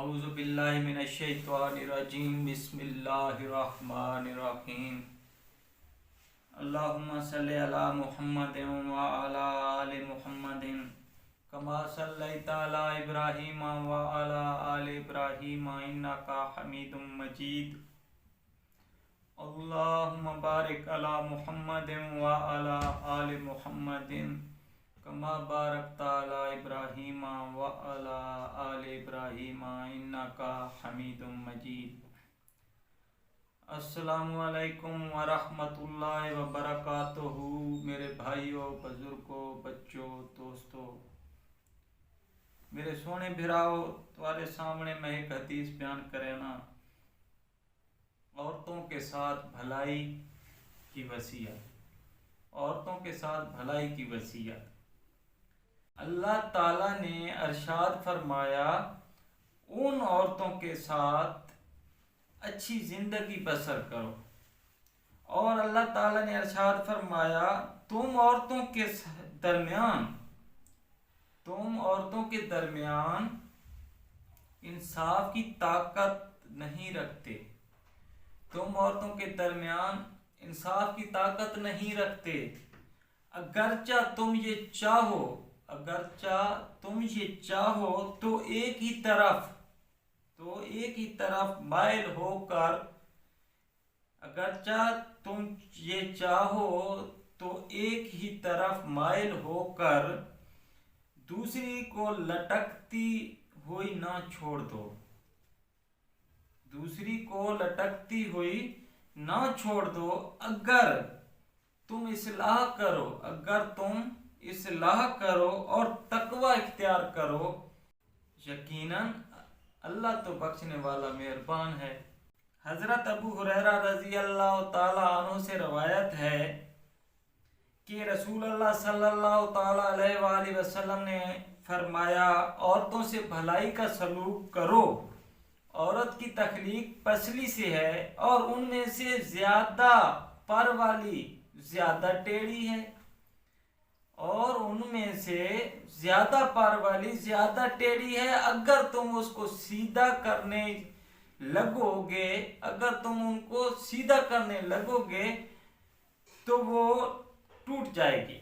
اعوذ باللہ من الشیطان الرجیم بسم اللہ الرحمن الرحیم اللہم صلی علی محمد وعلی آل محمد کما صلیت علی ابراہیم وعلی آل ابراہیم انکا حمید مجید اللہم بارک علی محمد وعلی آل محمد کما بارکت علی ابراہیم وعلی آل ابراہیم انکا حمید مجید۔ السلام علیکم ورحمۃ اللہ وبرکاتہ۔ میرے بھائیوں، بزرگوں، بچوں، دوستوں، میرے سونے بھراؤ، تمہارے سامنے میں ایک حدیث بیان کرنا، عورتوں کے ساتھ بھلائی کی وصیت۔ عورتوں کے ساتھ بھلائی کی وصیت۔ اللہ تعالیٰ نے ارشاد فرمایا ان عورتوں کے ساتھ اچھی زندگی بسر کرو، اور اللہ تعالیٰ نے ارشاد فرمایا تم عورتوں کے درمیان انصاف کی طاقت نہیں رکھتے، تم عورتوں کے درمیان انصاف کی طاقت نہیں رکھتے، اگرچہ تم یہ چاہو تو ایک ہی طرف مائل ہو کر دوسری کو لٹکتی ہوئی نہ چھوڑ دو، اگر تم اصلاح کرو اور تقوی اختیار کرو، یقیناً اللہ تو بخشنے والا مہربان ہے۔ حضرت ابو ہریرہ رضی اللہ تعالی عنہ سے روایت ہے کہ رسول اللہ صلی اللہ تعالی علیہ وآلہ وسلم نے فرمایا عورتوں سے بھلائی کا سلوک کرو، عورت کی تخلیق پسلی سے ہے اور ان میں سے زیادہ پر والی زیادہ ٹیڑھی ہے، اور ان میں سے زیادہ پر والی زیادہ ٹیڑھی ہے۔ اگر تم اس کو سیدھا کرنے لگو گے تو وہ ٹوٹ جائے گی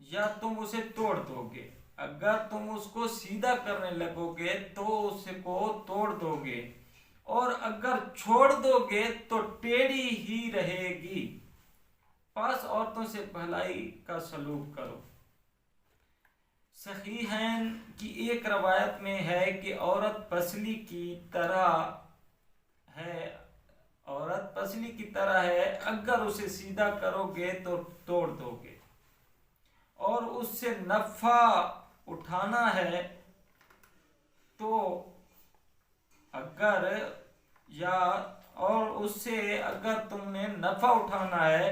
یا تم اسے توڑ دو گے، اگر تم اس کو سیدھا کرنے لگو گے تو اس کو توڑ دو گے، اور اگر چھوڑ دو گے تو ٹیڑھی ہی رہے گی۔ پس عورتوں سے بھلائی کا سلوک کرو۔ صحیحین کی ایک روایت میں ہے کہ عورت پسلی کی طرح ہے، اگر اسے سیدھا کرو گے تو توڑ دو گے، اور اس سے نفع اٹھانا ہے تو اگر تم نے نفع اٹھانا ہے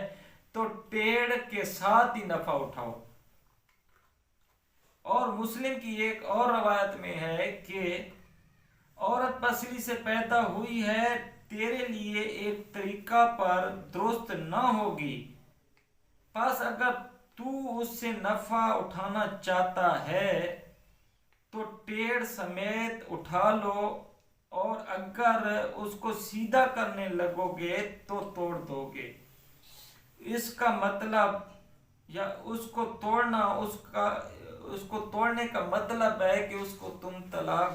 تو ٹیڑھ کے ساتھ ہی نفع اٹھاؤ۔ اور مسلم کی ایک اور روایت میں ہے کہ عورت پسلی سے پیدا ہوئی ہے، تیرے لیے ایک طریقہ پر درست نہ ہوگی، پس اگر تو اس سے نفع اٹھانا چاہتا ہے تو ٹیڑھ سمیت اٹھا لو، اور اگر اس کو سیدھا کرنے لگو گے تو توڑ دو گے۔ اس کا مطلب یا اس کو توڑنے کا مطلب ہے کہ اس کو تم طلاق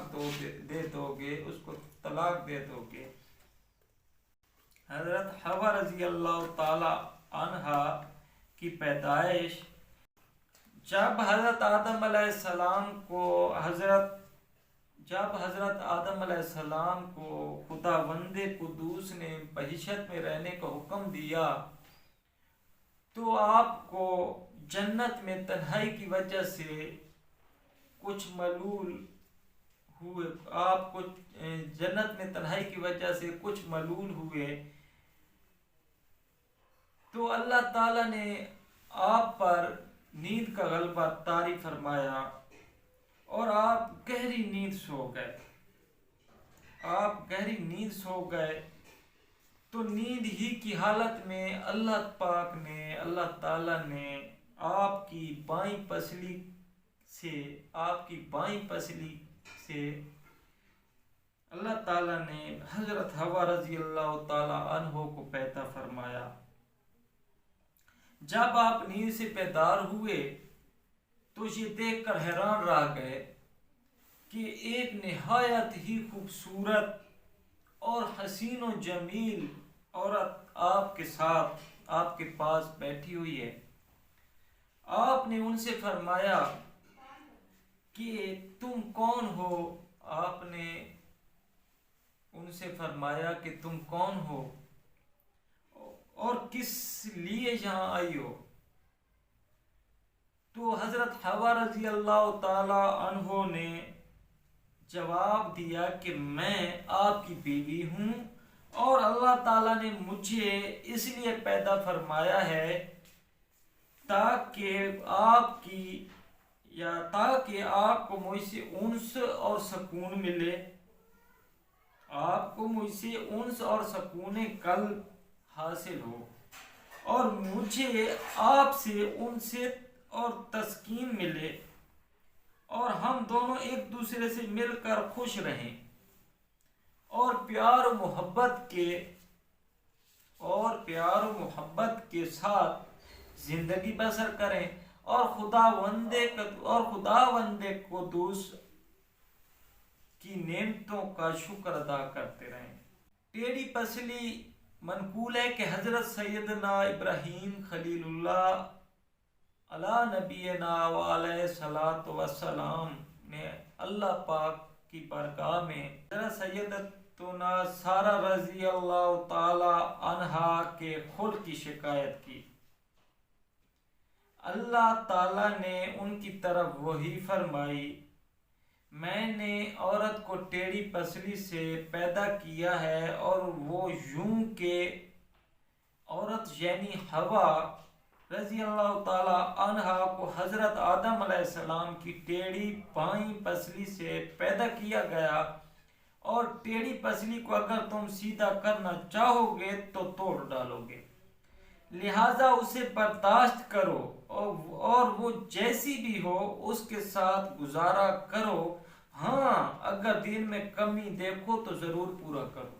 دے دو گے۔ حضرت حوا رضی اللہ تعالی عنہا کی پیدائش۔ جب حضرت آدم علیہ السلام کو خداوند قدوس نے بہشت میں رہنے کا حکم دیا تو آپ کو جنت میں تنہائی کی وجہ سے کچھ ملول ہوئے، تو اللہ تعالیٰ نے آپ پر نیند کا غلبہ طاری فرمایا اور آپ گہری نیند سو گئے۔ تو نیند ہی کی حالت میں اللہ تعالیٰ نے آپ کی بائیں پسلی سے اللہ تعالیٰ نے حضرت حوا رضی اللہ تعالیٰ عنہ کو پیدا فرمایا۔ جب آپ نیند سے بیدار ہوئے تو یہ دیکھ کر حیران رہ گئے کہ ایک نہایت ہی خوبصورت اور حسین و جمیل عورت آپ کے ساتھ آپ کے پاس بیٹھی ہوئی ہے۔ آپ نے ان سے فرمایا کہ تم کون ہو؟ آپ نے ان سے فرمایا کہ تم کون ہو اور کس لیے یہاں آئی ہو؟ تو حضرت حوا رضی اللہ تعالی عنہ نے جواب دیا کہ میں آپ کی بیوی ہوں اور اللہ تعالیٰ نے مجھے اس لیے پیدا فرمایا ہے تاکہ آپ کو مجھ سے انس اور سکون ملے، آپ کو مجھ سے انس اور سکون قلب حاصل ہو اور مجھے آپ سے انست اور تسکین ملے اور ہم دونوں ایک دوسرے سے مل کر خوش رہیں اور پیار و محبت کے ساتھ زندگی بسر کریں اور خداوند قدوس کی نعمتوں کا شکر ادا کرتے رہیں۔ ٹیڑھی پسلی منقول ہے کہ حضرت سیدنا ابراہیم خلیل اللہ علی نبینا وعلیہ الصلوۃ والسلام نے اللہ پاک کی بارگاہ میں حضرت سیدتنا سارہ رضی اللہ تعالی عنہا کے خلق کی شکایت کی۔ اللہ تعالیٰ نے ان کی طرف وحی فرمائی، میں نے عورت کو ٹیڑھی پسلی سے پیدا کیا ہے اور وہ یوں کہ عورت یعنی حوا رضی اللہ تعالی عنہا کو حضرت آدم علیہ السلام کی ٹیڑھی بائیں پسلی سے پیدا کیا گیا، اور ٹیڑھی پسلی کو اگر تم سیدھا کرنا چاہو گے تو توڑ ڈالو گے، لہٰذا اسے برداشت کرو اور وہ جیسی بھی ہو اس کے ساتھ گزارا کرو، ہاں اگر دین میں کمی دیکھو تو ضرور پورا کرو۔